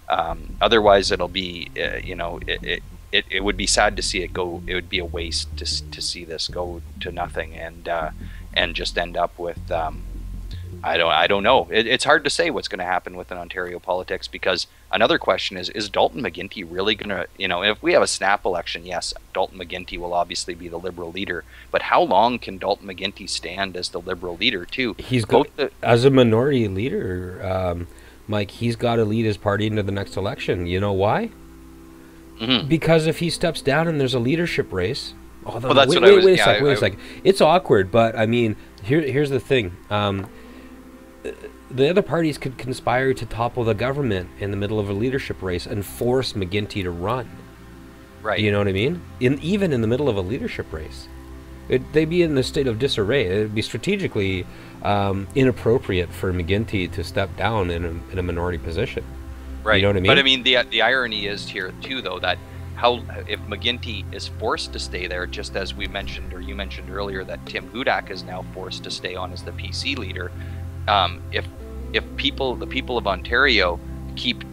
Otherwise, it'll be, it would be sad to see it go. It would be a waste to see this go to nothing and just end up with, I don't know. It's hard to say what's going to happen within Ontario politics, because another question is Dalton McGuinty really going to, if we have a snap election, yes, Dalton McGuinty will obviously be the Liberal leader, but how long can Dalton McGuinty stand as the Liberal leader too? He's as a minority leader, Mike, he's got to lead his party into the next election. You know why? Because if he steps down and there's a leadership race, although, that's wait, what I was. Wait a sec. It's awkward, but I mean, here's the thing. The other parties could conspire to topple the government in the middle of a leadership race and force McGuinty to run. Right. You know what I mean? Even in the middle of a leadership race, they'd be in a state of disarray. It'd be strategically inappropriate for McGuinty to step down in a minority position. Right. You know what I mean? But I mean, the irony is here too, though, that if McGuinty is forced to stay there, just as we mentioned, or you mentioned earlier, that Tim Hudak is now forced to stay on as the PC leader. If the people of Ontario keep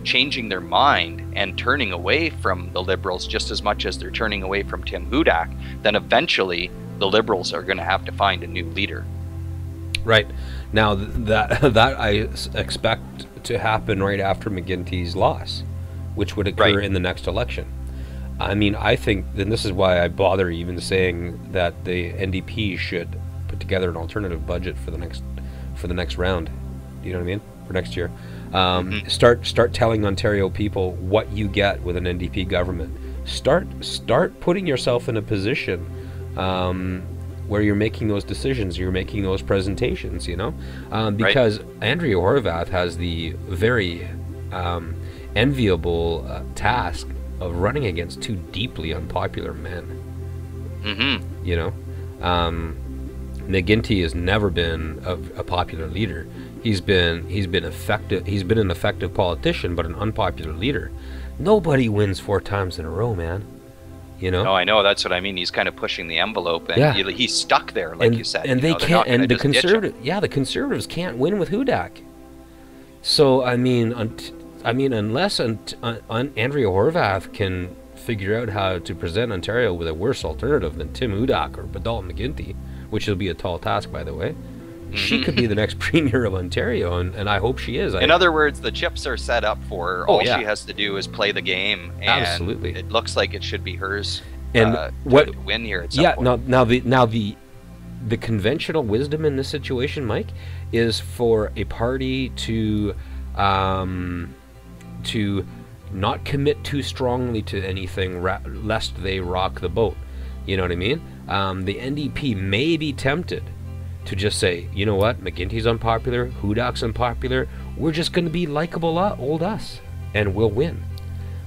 changing their mind and turning away from the Liberals just as much as they're turning away from Tim Hudak, then eventually the Liberals are going to have to find a new leader. Right. Now that I expect to happen right after McGuinty's loss, which would occur in the next election. I mean, I think, and this is why I bother even saying that the NDP should put together an alternative budget for the next round. Do you know what I mean? For next year. Start telling Ontario people what you get with an NDP government. Start putting yourself in a position where you're making those decisions, you're making those presentations, because Andrea Horwath has the very enviable task of running against two deeply unpopular men. McGuinty has never been a popular leader. He's been effective. He's been an effective politician, but an unpopular leader. Nobody wins 4 times in a row, man. No, I know, that's what I mean. He's kind of pushing the envelope, and he's stuck there, like you said. And they can't. And the Conservatives can't win with Hudak. So I mean, unless Andrea Horwath can figure out how to present Ontario with a worse alternative than Tim Hudak or Dalton McGuinty, which will be a tall task, by the way. She could be the next premier of Ontario, and I hope she is. In other words, the chips are set up for her. All she has to do is play the game, and absolutely, it looks like it should be hers to win here at some point. Now the conventional wisdom in this situation, Mike, is for a party to not commit too strongly to anything lest they rock the boat. You know what I mean? The NDP may be tempted to just say, you know what, McGuinty's unpopular, Hudak's unpopular, we're just going to be likable old us, and we'll win.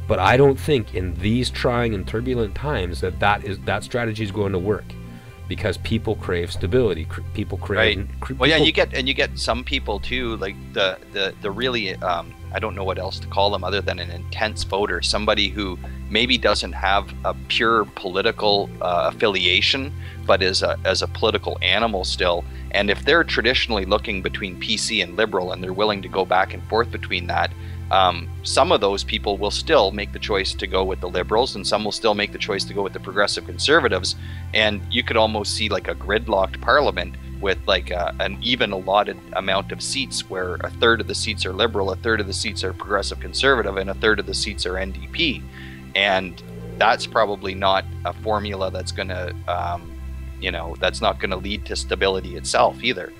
But I don't think in these trying and turbulent times that strategy is going to work, because people crave stability. People crave. Well, yeah, you get some people too, like the really I don't know what else to call them other than an intense voter, somebody who maybe doesn't have a pure political affiliation, but is as a political animal still. And if they're traditionally looking between PC and Liberal, and they're willing to go back and forth between that, some of those people will still make the choice to go with the Liberals, and some will still make the choice to go with the Progressive Conservatives. And you could almost see like a gridlocked parliament with like an even allotted amount of seats, where a third of the seats are Liberal, a third of the seats are Progressive Conservative, and a third of the seats are NDP. And that's probably not a formula that's going to, that's not going to lead to stability itself either.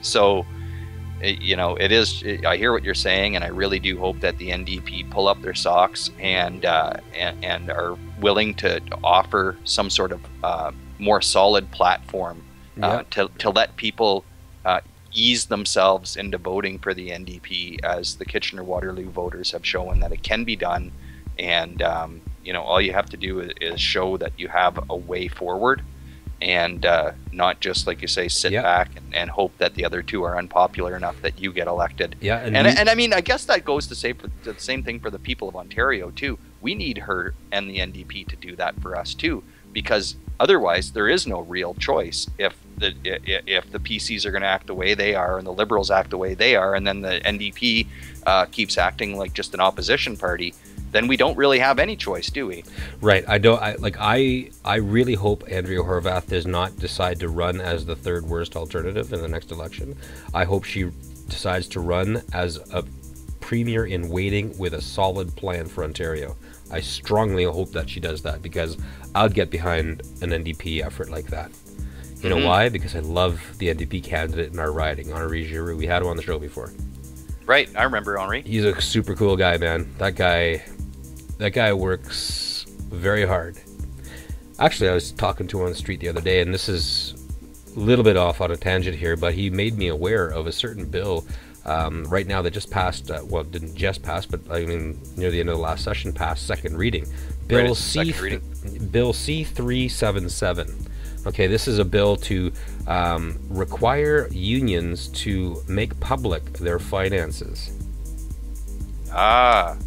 So, it is. I hear what you're saying, and I really do hope that the NDP pull up their socks and are willing to offer some sort of more solid platform to let people ease themselves into voting for the NDP, as the Kitchener-Waterloo voters have shown that it can be done. And all you have to do is show that you have a way forward, and not just, like you say, sit back and hope that the other two are unpopular enough that you get elected. And I mean, I guess that goes to say the same thing for the people of Ontario too. We need her and the NDP to do that for us too. because otherwise there is no real choice. If the PCs are going to act the way they are and the Liberals act the way they are, and then the NDP keeps acting like just an opposition party, then we don't really have any choice, do we? Right. I really hope Andrea Horwath does not decide to run as the third worst alternative in the next election. I hope she decides to run as a premier in waiting with a solid plan for Ontario. I strongly hope that she does that, because I'd get behind an NDP effort like that. You know why? Because I love the NDP candidate in our riding, Henri Giroux. We had him on the show before. Right, I remember Henri. He's a super cool guy, man. That guy works very hard. Actually, I was talking to him on the street the other day, and this is a little bit off on a tangent here, but he made me aware of a certain bill right now that just passed, well, didn't just pass, but I mean near the end of the last session passed second reading. Bill C-377. Okay, this is a bill to require unions to make public their finances. Well,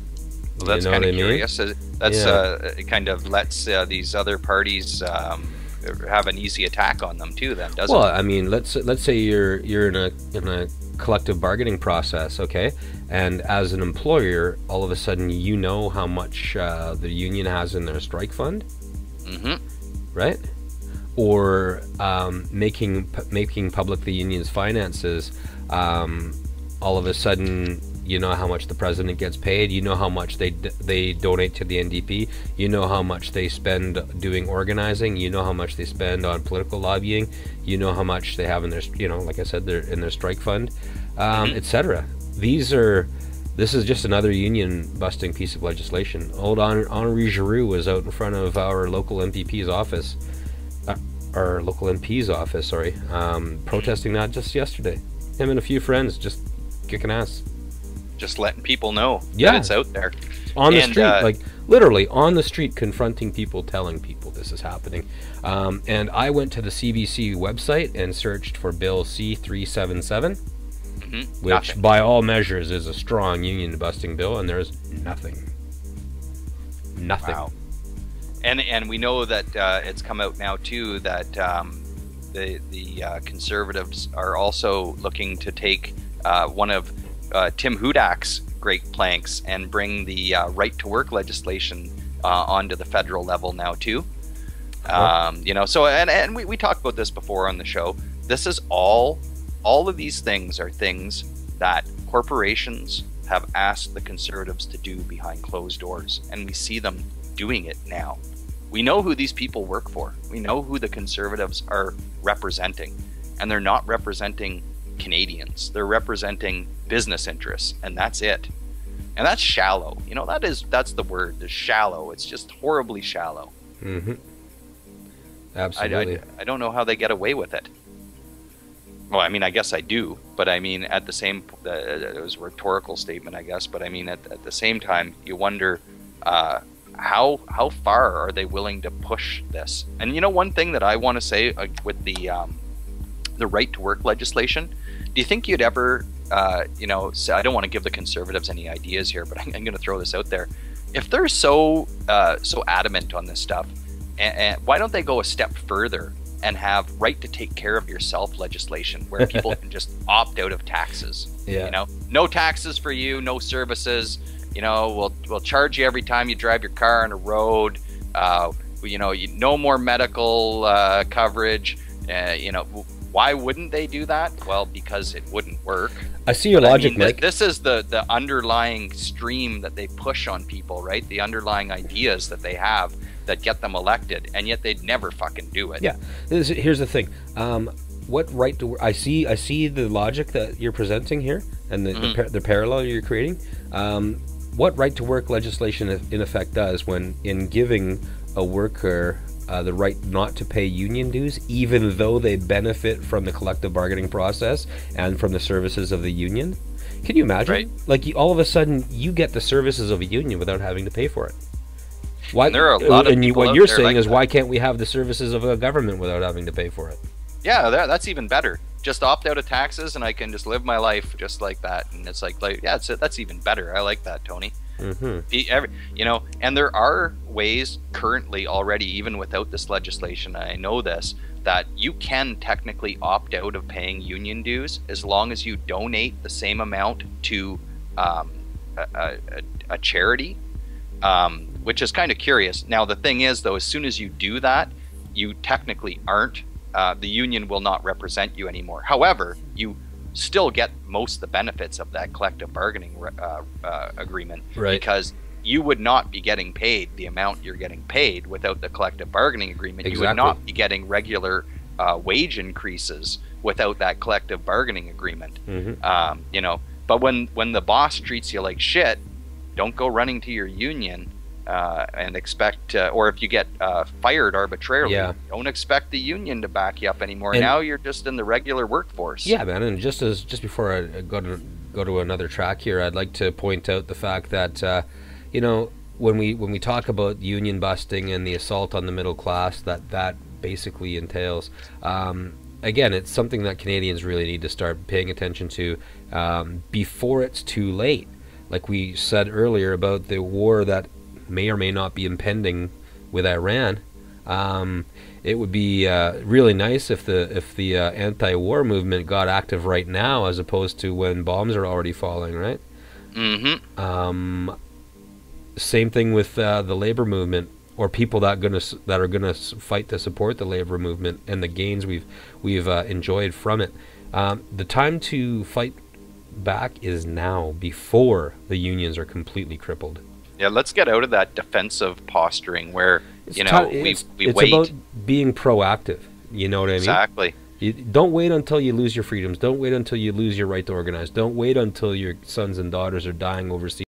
that's kind of curious. That's Yeah. Kind of lets these other parties have an easy attack on them too. Then doesn't Well, it? I mean, let's say you're in a collective bargaining process, okay, and as an employer, all of a sudden you know how much the union has in their strike fund, right? Or making public the union's finances. All of a sudden, you know how much the president gets paid. You know how much they donate to the NDP. You know how much they spend doing organizing. You know how much they spend on political lobbying. You know how much they have in their, like I said, they're in their strike fund, etc. This is just another union busting piece of legislation. Old Henri Giroux was out in front of our local MP's office, protesting that just yesterday. Him and a few friends just kicking ass. Just letting people know Yeah. that it's out there. On the street, like literally on the street, confronting people, telling people this is happening. And I went to the CBC website and searched for Bill C-377, which Nothing. by all measures is a strong union-busting bill, and there's nothing. Nothing. Wow. And we know that it's come out now too that the Conservatives are also looking to take one of Tim Hudak's great planks and bring the right to work legislation onto the federal level now too. So and we talked about this before on the show. This is all of these things are things that corporations have asked the Conservatives to do behind closed doors, and we see them doing it now. We know who these people work for. We know who the Conservatives are representing, and they're not representing Canadians. They're representing business interests, and that's it. And that's shallow. That's the word. It's shallow. It's just horribly shallow. Absolutely. I don't know how they get away with it. Well, I mean, I guess I do, but I mean, at the same, it was a rhetorical statement, I guess, but I mean, at the same time, you wonder how far are they willing to push this? And one thing that I want to say with the right to work legislation, do you think you'd ever, say, I don't want to give the Conservatives any ideas here, but I'm going to throw this out there. If they're so adamant on this stuff, and why don't they go a step further and have right to take care of yourself legislation where people can just opt out of taxes? Yeah. No taxes for you, no services. We'll charge you every time you drive your car on a road. No more medical coverage. Why wouldn't they do that? Well, because it wouldn't work. I see your logic, Mike. This is the underlying stream that they push on people, right? The underlying ideas that they have that get them elected, and yet they'd never fucking do it. Yeah. Here's the thing. What right to? I see the logic that you're presenting here, and the parallel you're creating. What right to work legislation in effect does when in giving a worker the right not to pay union dues, even though they benefit from the collective bargaining process and from the services of the union. Can you imagine? Right. Like all of a sudden you get the services of a union without having to pay for it. Why? And there are a lot of people what out you're there saying like is that. why can't we have the services of a government without having to pay for it? Yeah, that's even better. Just opt out of taxes, and I can just live my life just like that. And it's like yeah, that's even better. I like that, Tony. And there are ways currently already, even without this legislation, I know this, that you can technically opt out of paying union dues as long as you donate the same amount to a charity, which is kind of curious. Now, the thing is, though, as soon as you do that, you technically aren't, the union will not represent you anymore. However, you still get most of the benefits of that collective bargaining agreement, because you would not be getting paid the amount you're getting paid without the collective bargaining agreement. You would not be getting regular wage increases without that collective bargaining agreement. But when the boss treats you like shit, don't go running to your union and expect, or if you get fired arbitrarily, don't expect the union to back you up anymore. And now you're just in the regular workforce. Yeah, man. And just before I go to another track here, I'd like to point out the fact that when we talk about union busting and the assault on the middle class, that basically entails, again, it's something that Canadians really need to start paying attention to before it's too late. Like we said earlier about the war that may or may not be impending with Iran, it would be really nice if the anti-war movement got active right now, as opposed to when bombs are already falling, right? Same thing with the labor movement, or people that are gonna fight to support the labor movement and the gains we've enjoyed from it. The time to fight back is now, before the unions are completely crippled. Yeah, let's get out of that defensive posturing where we it's wait. It's about being proactive. You know what I mean? Exactly. You don't wait until you lose your freedoms. Don't wait until you lose your right to organize. Don't wait until your sons and daughters are dying overseas.